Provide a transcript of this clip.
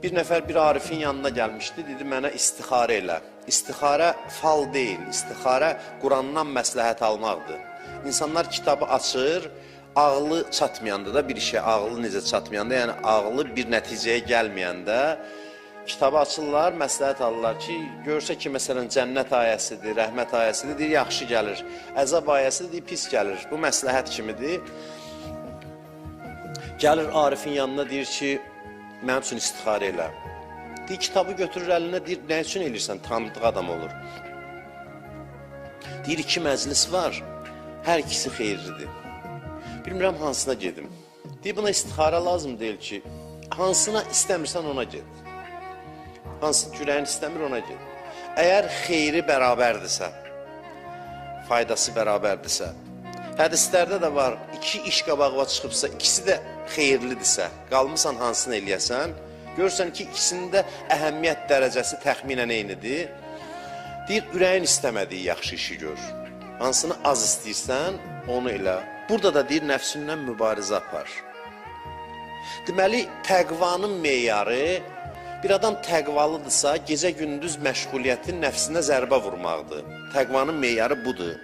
Bir nəfər bir arifin yanına gəlmişdi, dedi mənə istixarə elə. İstixarə fal deyil, istixarə Qurandan məsləhət almaqdır. İnsanlar kitabı açır, ağlı çatmayanda da bir işə, ağlı necə çatmayanda, yəni ağlı bir nəticəyə gəlməyəndə kitabı açırlar, məsləhət alırlar ki, görsə ki, məsələn, cənnət ayəsidir, rəhmət ayəsidir, deyir, yaxşı gəlir. Əzab ayəsidir, deyir, pis gəlir. Bu məsləhət kimidir. Gəlir arifin yanına, deyir ki, mənim üçün istixarə elə. Deyir, kitabı götürür əlinə, deyir, nə üçün eləyirsən? Tanıdığı adam olur. Deyir, 2 məclis var, hər ikisi xeyirlidir. Bilmirəm, hansına gedim. Deyir, buna istixarə lazım deyil ki, hansına istəmirsən ona get. Hansı ürəyin istəmir ona get. Əgər xeyri bərabərdirsə, faydası bərabərdirsə, hədislərdə də var, 2 iş qabağına çıxıbsa, ikisi də xeyirlidirsə, qalmısan hansını eləyəsən, görürsən ki, ikisinin də əhəmiyyət dərəcəsi təxminən eynidir. Deyir, ürəyin istəmədiyi yaxşı işi gör. Hansını az istəyirsən, onu elə. Burada da deyir, nəfsündən mübarizə apar. Deməli, təqvanın meyarı, bir adam təqvalıdırsa, gecə-gündüz məşğuliyyətin nəfsinə zərbə vurmaqdır. Təqvanın meyarı budur.